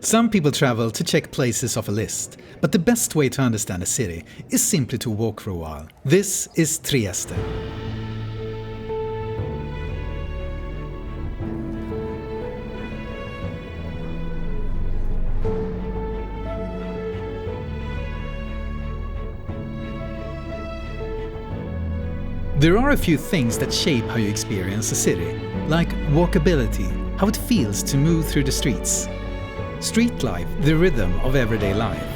Some people travel to check places off a list, but the best way to understand a city is simply to walk for a while. This is Trieste. There are a few things that shape how you experience a city, like walkability, how it feels to move through the streets, street life, the rhythm of everyday life,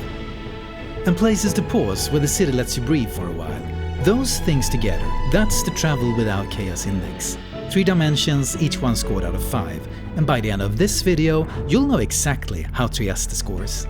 and places to pause where the city lets you breathe for a while. Those things together, that's the Travel Without Chaos Index. 3 dimensions, each one scored out of 5, and by the end of this video, you'll know exactly how Trieste scores.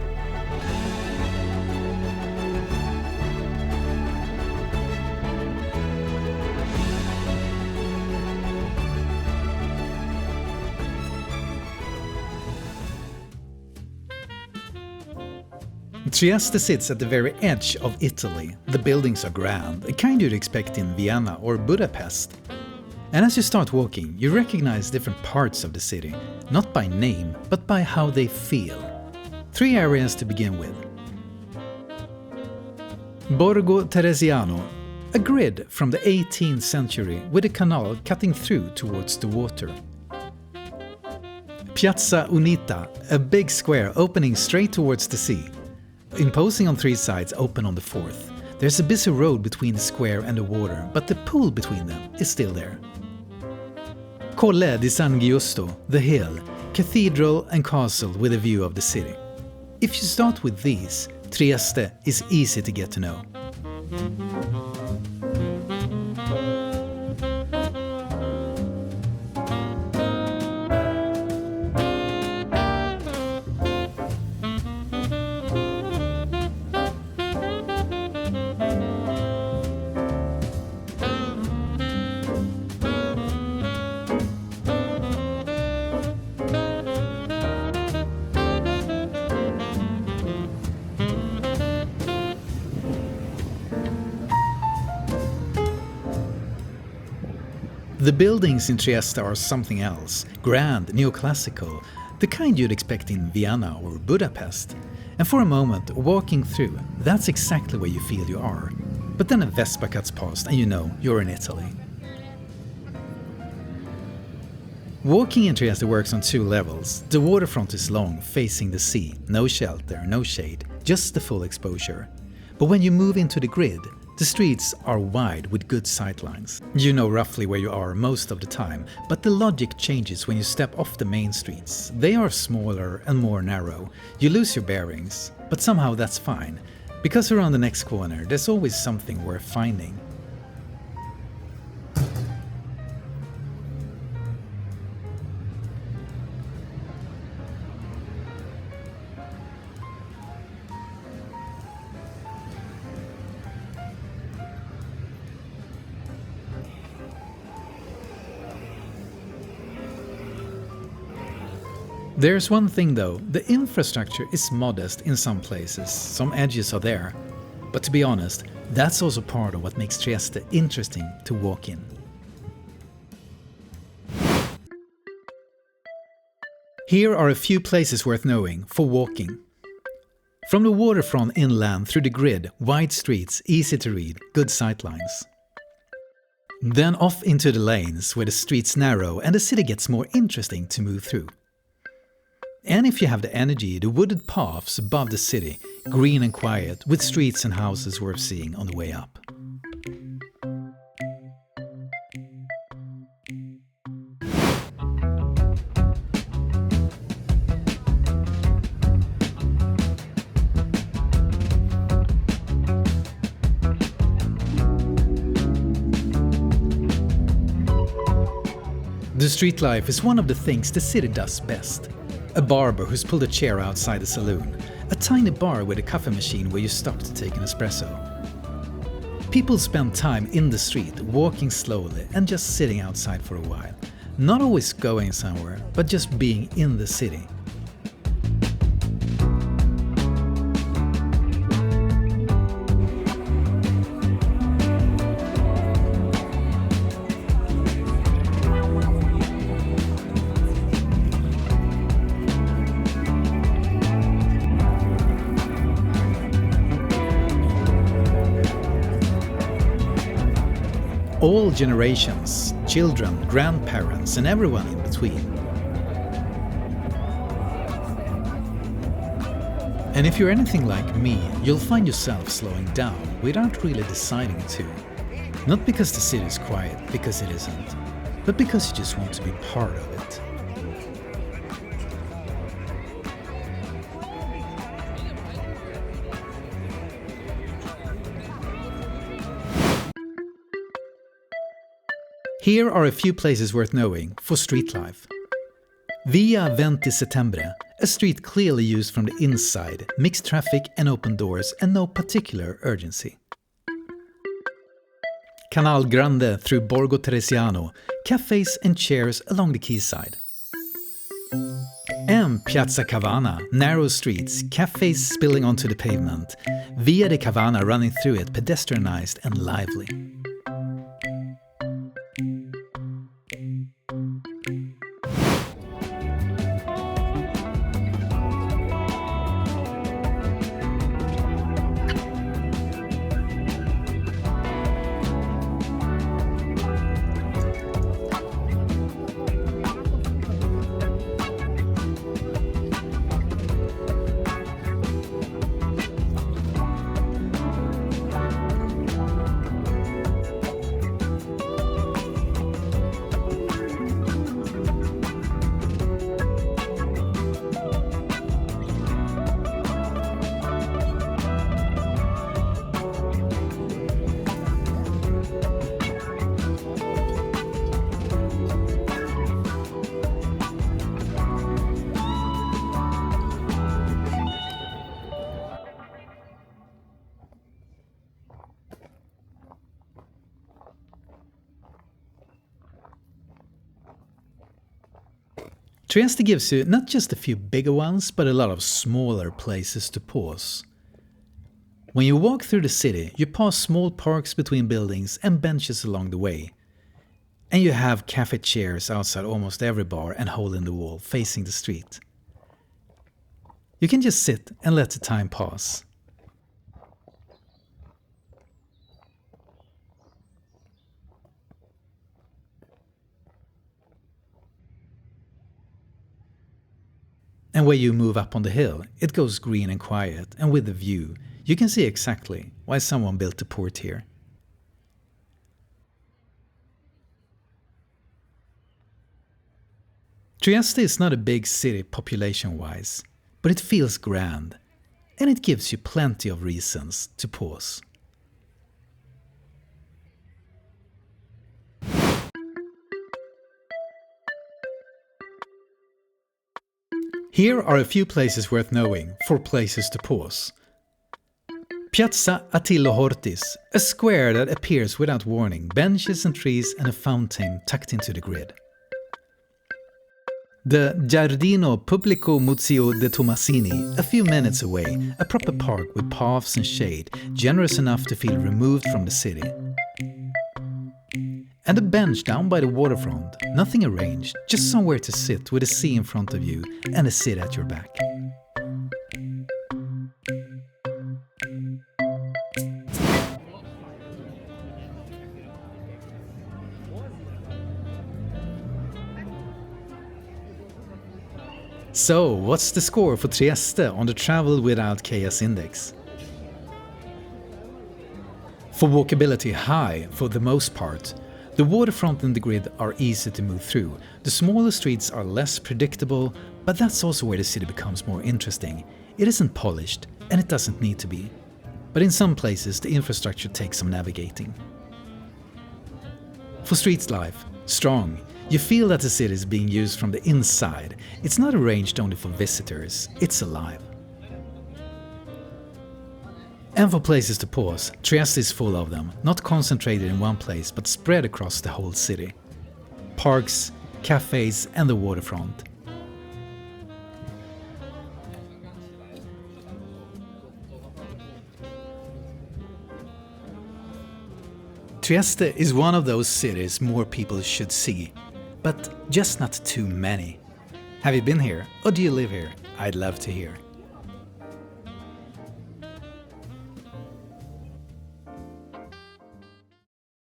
Trieste sits at the very edge of Italy. The buildings are grand, the kind you'd expect in Vienna or Budapest. And as you start walking, you recognize different parts of the city, not by name, but by how they feel. 3 areas to begin with. Borgo Teresiano, a grid from the 18th century with a canal cutting through towards the water. Piazza Unita, a big square opening straight towards the sea. Imposing on 3 sides, open on the 4th. There's a busy road between the square and the water, but the pool between them is still there. Colle di San Giusto, the hill, cathedral and castle with a view of the city. If you start with these, Trieste is easy to get to know. The buildings in Trieste are something else, grand, neoclassical, the kind you'd expect in Vienna or Budapest. And for a moment, walking through, that's exactly where you feel you are. But then a Vespa cuts past and you know you're in Italy. Walking in Trieste works on 2 levels. The waterfront is long, facing the sea, no shelter, no shade, just the full exposure. But when you move into the grid, the streets are wide with good sightlines. You know roughly where you are most of the time, but the logic changes when you step off the main streets. They are smaller and more narrow. You lose your bearings, but somehow that's fine, because around the next corner there's always something worth finding. There's one thing though, the infrastructure is modest in some places, some edges are there. But to be honest, that's also part of what makes Trieste interesting to walk in. Here are a few places worth knowing for walking. From the waterfront inland through the grid, wide streets, easy to read, good sightlines. Then off into the lanes where the streets narrow and the city gets more interesting to move through. And if you have the energy, the wooded paths above the city, green and quiet, with streets and houses worth seeing on the way up. The street life is one of the things the city does best. A barber who's pulled a chair outside a saloon, a tiny bar with a coffee machine where you stop to take an espresso. People spend time in the street, walking slowly and just sitting outside for a while. Not always going somewhere, but just being in the city. All generations, children, grandparents, and everyone in between. And if you're anything like me, you'll find yourself slowing down without really deciding to. Not because the city is quiet, because it isn't, but because you just want to be part of it. Here are a few places worth knowing for street life. Via 20 Settembre, a street clearly used from the inside, mixed traffic and open doors and no particular urgency. Canal Grande through Borgo Teresiano, cafes and chairs along the quayside. And Piazza Cavana, narrow streets, cafes spilling onto the pavement, Via de Cavana running through it, pedestrianized and lively. Trieste gives you not just a few bigger ones, but a lot of smaller places to pause. When you walk through the city, you pass small parks between buildings and benches along the way. And you have cafe chairs outside almost every bar and hole in the wall facing the street. You can just sit and let the time pass. And when you move up on the hill, it goes green and quiet, and with the view, you can see exactly why someone built the port here. Trieste is not a big city population-wise, but it feels grand, and it gives you plenty of reasons to pause. Here are a few places worth knowing for places to pause. Piazza Attilio Hortis, a square that appears without warning, benches and trees and a fountain tucked into the grid. The Giardino Pubblico Museo de Tomasini, a few minutes away, a proper park with paths and shade, generous enough to feel removed from the city. And a bench down by the waterfront, nothing arranged, just somewhere to sit with a sea in front of you and a seat at your back. So, what's the score for Trieste on the Travel Without Chaos Index? For walkability, high for the most part. The waterfront and the grid are easy to move through. The smaller streets are less predictable, but that's also where the city becomes more interesting. It isn't polished, and it doesn't need to be. But in some places, the infrastructure takes some navigating. For street life, strong. You feel that the city is being used from the inside. It's not arranged only for visitors, it's alive. And for places to pause, Trieste is full of them, not concentrated in one place but spread across the whole city. Parks, cafes and the waterfront. Trieste is one of those cities more people should see, but just not too many. Have you been here or do you live here? I'd love to hear.